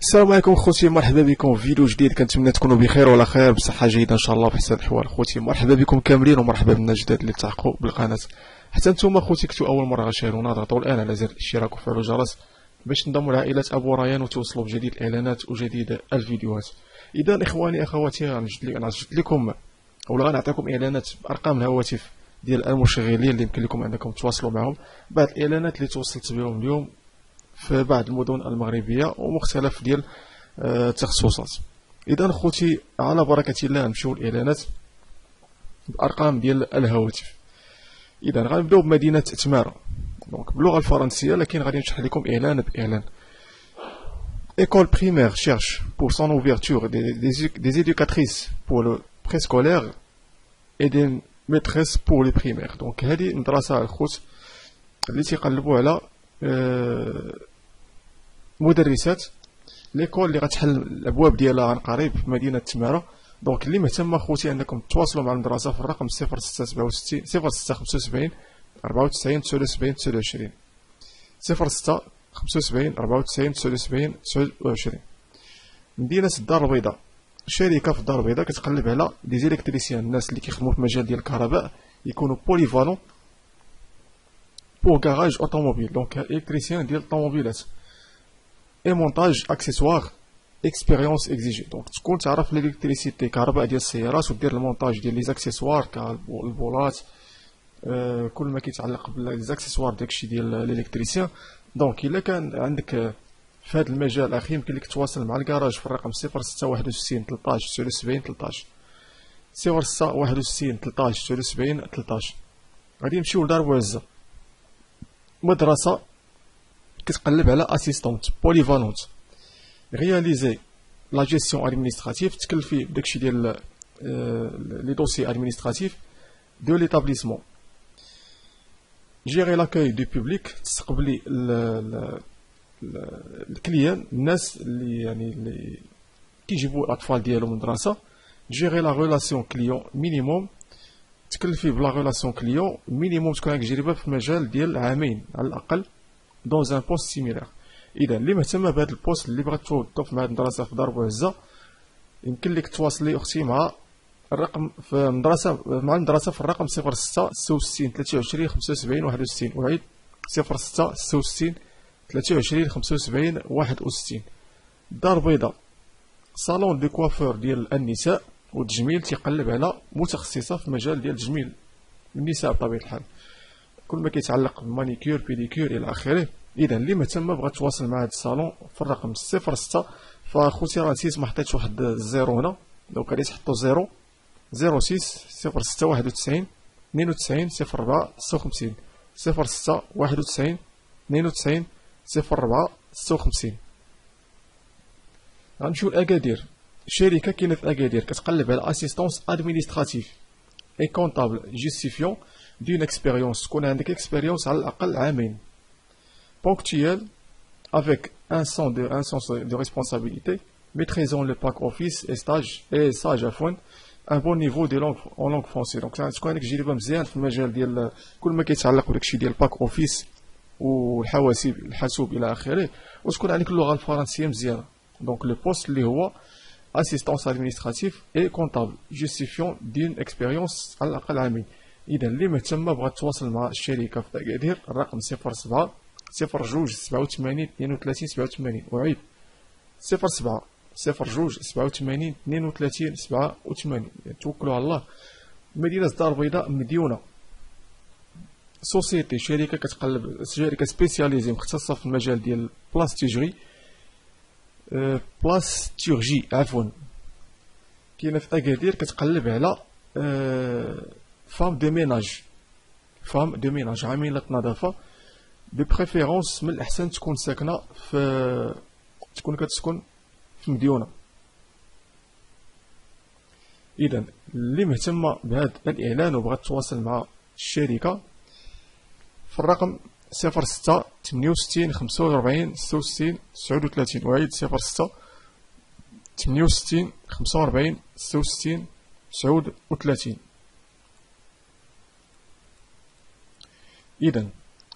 السلام عليكم خوتي، مرحبا بكم في فيديو جديد. كنتمنى تكونوا بخير وعلى خير بصحه جيده ان شاء الله وبحسن الاحوال. خوتي مرحبا بكم كاملين ومرحبا بالناس الجداد اللي التحقوا بالقناه. حتى نتوما خوتي كنتو اول مره غتشاهدونا، ضغطوا الان على زر الاشتراك وفعلوا الجرس باش تنضموا لعائله ابو ريان وتوصلوا بجديد الاعلانات وجديد الفيديوهات. اذا اخواني اخواتي غنجد لكم او غنعطيكم اعلانات بارقام الهواتف ديال المشغلين اللي يمكن لكم انكم تواصلوا معهم. بعض الاعلانات اللي توصلت بهم اليوم في بعض المدن المغربيه ومختلف ديال التخصصات. اذا خوتي على بركه الله نمشيو الاعلانات بارقام ديال الهواتف. اذا غنبداو بمدينه تماره دونك باللغه الفرنسيه، لكن غادي نشرح لكم اعلان باعلان. École primaire cherche pour son ouverture des éducatrices pour le préscolaire et des maîtresses pour les primaires. Donc هذه مدرسه الخوت اللي تيقلبوا على مدرسات ليكول اللي غتحل الابواب ديالها عن قريب في مدينه تماره. دونك اللي مهتم اخوتي انكم تواصلوا مع المدرسه في الرقم 0667 0675 94 79 29 0675 94 79 29. مدينه الدار البيضاء، شركه في الدار البيضاء كتقلب على دي زيليكتريسيان، الناس اللي كيخدموا في مجال ديال الكهرباء يكونوا بوليفالون بور كاراج اوتوموبيل. دونك الكتريسيان ديال الطوموبيلات اي مونتاج اكسسوار اكسبيريونس اكزيجي. دونك تكون تعرف الالكتريسيتي كهرباء ديال السيارات ودير المونتاج ديال لي زاكسيسوار كالبولات كل ما كيتعلق بالزاكسيسوار داكشي ديال الالكتريسيان. دونك الا كان عندك في هذا المجال اخي يمكن لك تواصل مع الكراج في الرقم 0661 13 79 13 0661 13 79 13. غادي نمشيو لدار بوعزة، مدرسة كتقلب على اسيستونت بوليفالونت رياليزي لا جيستيون ادمينستراتيف، تكلفي بداكشي ديال لي دوسي ادمينستراتيف دو ليتابليسمون. جيري لاكاي دو بوبليك، تستقبلي الكليان، الناس اللي يعني اللي كيجيبوا الاطفال ديالهم المدرسه. جيري لا ريلاسيون كليون مينيموم، تكلفي بلا ريلاسيون كليون مينيموم تكون عندك تجربه في المجال ديال عامين على الاقل دون ان بوست سيميلار. اذا اللي مهتمه بهذا البوست اللي بغات توظف مع هذه المدرسه في دار بوعزه يمكن لك تواصلي اختي مع الرقم في المدرسه مع المدرسه في الرقم 06 66 23 75 61. وعيد 06 66 23 75 61. الدار البيضاء صالون دو كوافور ديال النساء والتجميل، تيقلب على متخصصه في مجال ديال تجميل النساء بطبيعه الحال، كل ما كيتعلق بالمانيكير بيديكير الى اخره. اذا اللي مهتمه بغات تواصل مع هذا الصالون في الرقم 06. فاخوتي راه نسيت ما حطيتش واحد الزيرو هنا، دونك غادي تحطوا 0 06 06 91 92 04 56 06 91 92 04 56. غنمشيو لاكادير، شركه كاينه في اكادير كتقلب على اسيستونس ادمينستراتيف اي كونطابل جيستيفيون دون اكسبيريونس، تكون عندك اكسبيريونس على الاقل عامين. ponctuel avec un sens de responsabilité, maîtrisant le pack office et sage عفوا un bon niveau de langue en langue française. دونك تكون عندك تجربه مزيان في المجال ديال كل ما كيتعلق بداكشي ديال باك اوفيس والحواسيب الحاسوب الى اخره، وتكون عندك اللغه الفرنسيه مزيانه. دونك لو بوست اللي هو اسيستونس ادمينستراتيف اي كونطابل جيستيفيون دين اكسبيريونس على الاقل عامين. اذا اللي مهتمه بغات تواصل مع الشركه في اكادير الرقم 07 02 87 32 87. وعيد 07 02 87 32 87. توكلوا على الله. مدينه الدار البيضاء مديونه سوسيتي، شركه كتقلب شركه سبيسياليزي مختصه في المجال ديال بلاستيجري بلاستيرجي عفوا، كاينه في اكادير كتقلب على فام دو ميناج عامله نظافه دو بريفيرونس. من الاحسن تكون ساكنه في كتسكن في مديونه. اذا اللي مهتمه بهذا الاعلان وبغات تواصل مع الشركه في الرقم 06 68 45 66 39. وعيد 06 68 45 66 39. اذا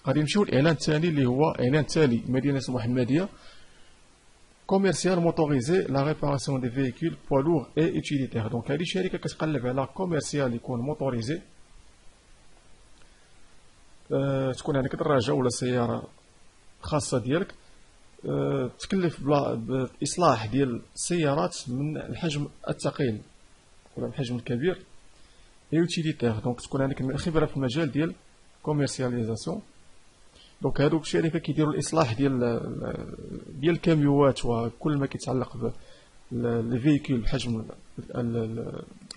غادي نمشيو للاعلان الثاني اللي هو اعلان تالي مدينه المحمديه كوميرسيال موتوريزي لا ريباراسيون دي فييكول بوا لور اي اوتيليتير. دونك هذه شركه كتقلب على كوميرسيال يكون موتوريزي، تكون عندك دراجه ولا سياره خاصه ديالك، تكلف باصلاح ديال السيارات من الحجم الثقيل ولا الحجم الكبير اي اوتيليتير. دونك تكون عندك خبره في المجال ديال كوميرسياليزاسيون. دونك هادوك الشركه كيديروا الاصلاح ديال الكاميوات وكل ما كيتعلق ب لي فييكول بحجم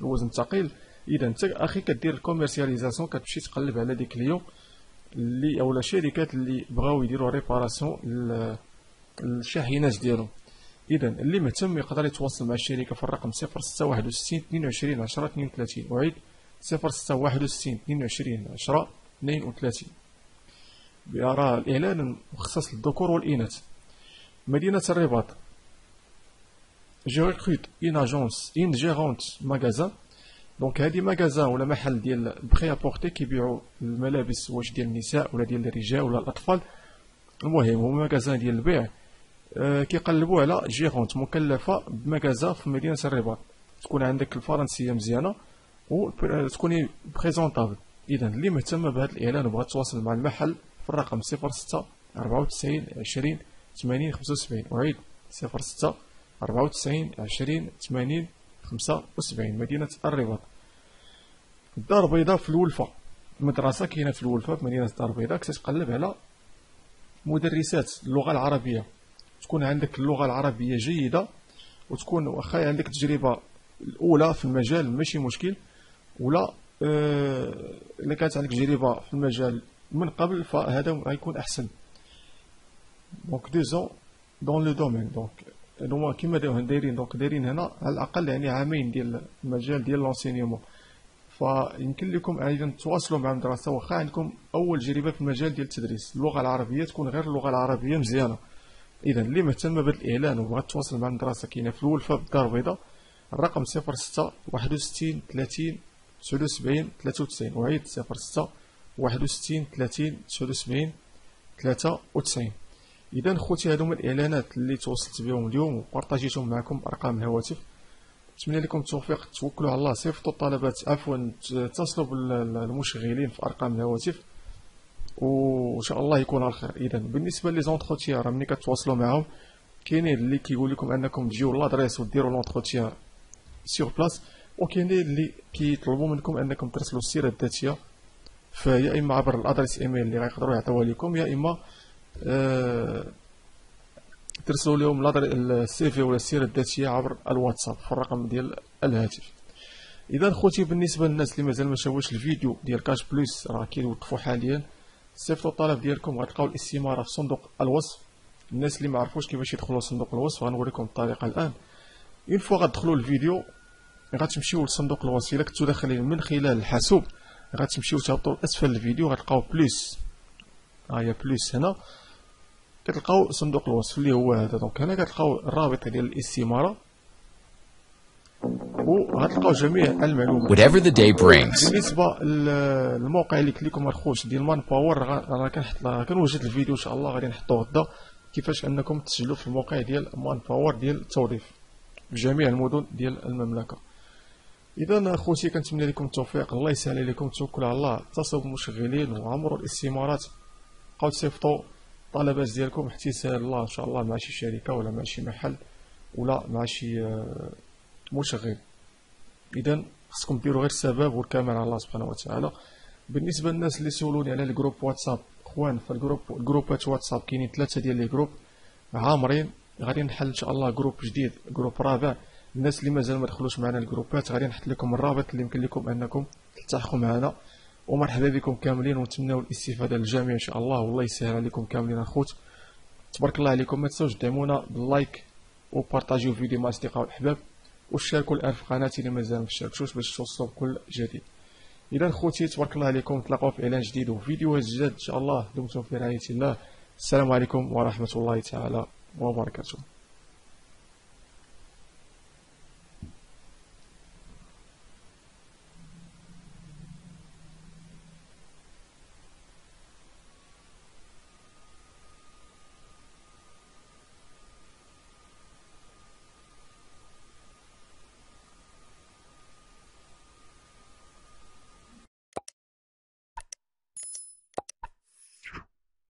الوزن الثقيل. اذا انت اخي كدير الكوميرسياليزاسيون، كتمشي تقلب على دي كليون اللي اولا شركات اللي بغاو يديروا ريباراسيون الشاحنات ديالهم. اذا اللي مهتم يقدر يتواصل مع الشركه في الرقم 0661 22 10 32. اعيد 0661 22 10 32. راه الاعلان مخصص للذكور والاناث. مدينه الرباط، جو ريكروت ان اجونس ان جيرونت ماغازان. دونك هادي ماغازان ولا محل ديال بخي ابورتي كيبيعوا الملابس، واش ديال النساء ولا ديال الرجال ولا الاطفال، المهم هو ماغازان ديال البيع. كيقلبوا على جيرونت مكلفه بماغازان في مدينه الرباط، تكون عندك الفرنسيه مزيانه وتكوني بريزونطابل. اذا اللي مهتم بهذا الاعلان وبغى تواصل مع المحل في الرقم 06 94 20 80 75. اعيد 06 94 20 80 75. مدينه الرباط. الدار البيضاء في الولفه، المدرسه كاينه في الولفه في مدينه الدار البيضاء. كتقلب على مدرسات اللغه العربيه، تكون عندك اللغه العربيه جيده وتكون واخا عندك تجربه الاولى في المجال ماشي مشكل، ولا الا كانت عندك تجربه في المجال من قبل فهذا غيكون احسن. دونك 2 ans دون لو دومين. دونك هما كيما دايرين هنا على الاقل يعني عامين ديال المجال ديال لونسينيومون. فيمكن لكم ايضا تواصلوا مع المدرسه واخا عندكم اول تجربه في المجال ديال التدريس. اللغه العربيه تكون غير اللغه العربيه مزيانه. اذا اللي مهتم بهذا الاعلان وبغى تواصل مع المدرسه كاينه في الولفه بالدار البيضاء، الرقم 06 61 30 79 93. اعيد 06 61 30 79 93. اذا خوتي هادو هما الاعلانات اللي توصلت بهم اليوم وبارطاجيتهم معكم ارقام الهواتف. نتمنى لكم التوفيق، توكلوا على الله، صيفطوا الطلبات عفوا اتصلوا بالمشغلين في ارقام الهواتف وان شاء الله يكون على خير. اذا بالنسبه لي زونتروتيان راه ملي كتواصلوا معاهم كاينين اللي كيقول لكم انكم تجيو لادريس وديروا لونتروتيان سيغ بلاص، وكاينين اللي كيطلبوا منكم انكم ترسلوا السيره الذاتيه فيا اما عبر الادريس ايميل اللي غيقدروا يعطيوها لكم، يا اما ترسلوا لهم السي في ولا السيره الذاتيه عبر الواتساب في الرقم ديال الهاتف. اذا خوتي بالنسبه للناس اللي مازال ما شافوش الفيديو ديال كاش بلس راه كيوقفوا حاليا، صيفطوا الطلب ديالكم غتلقاو الاستماره في صندوق الوصف. الناس اللي ما عرفوش كيفاش يدخلوا لصندوق الوصف غنوريكم الطريقه الان. اون فوا غتدخلوا الفيديو غتمشيو لصندوق الوصف. الا كنتو داخلين من خلال الحاسوب غتمشيو تهبطوا اسفل الفيديو غتلقاو بلس، هي بلس هنا كتلقاو صندوق الوصف اللي هو هذا. دونك هنا كتلقاو الرابط ديال الاستماره وغتلقاو جميع المعلومات. Whatever the day brings. بالنسبه للموقع اللي كليكم الخوت ديال مان باور راه كنوجد الفيديو ان شاء الله غادي نحطوه غدا كيفاش انكم تسجلوا في الموقع ديال مان باور ديال التوظيف في جميع المدن ديال المملكه. اذا خوتي كنتمنى لكم التوفيق، الله يسهل عليكم، توكلوا على الله، اتصلوا بالمشغلين وعمروا الاستمارات، بقاو تصيفطوا الطلبات ديالكم حتى يسهل الله ان شاء الله مع شي شركه ولا مع شي محل ولا مع شي مشغل. اذا خصكم ديروا غير السبب والكمال على الله سبحانه وتعالى. بالنسبه للناس اللي سولوني على الجروب واتساب، اخوان في الجروبات واتساب كاينين 3 ديال لي جروب عامرين، غادي نحل ان شاء الله جروب جديد، جروب رابع. الناس اللي مازال ما دخلوش معنا الجروبات غادي نحط لكم الرابط اللي يمكن لكم انكم تلتحقوا معنا. ومرحبا بكم كاملين ونتمنوا الاستفاده للجميع ان شاء الله، والله يسهل عليكم كاملين الخوت. تبارك الله عليكم. ما تنساوش دعمونا باللايك وبارطاجيو الفيديو مع الاصدقاء والأحباب واشتركوا الان في قناتي اللي مازال ما اشتركتوش باش توصلوا بكل جديد. اذا خوتي تبارك الله عليكم، نتلاقاو في اعلان جديد وفيديوهات جداد ان شاء الله. دمتم في رعايه الله. السلام عليكم ورحمه الله تعالى وبركاته.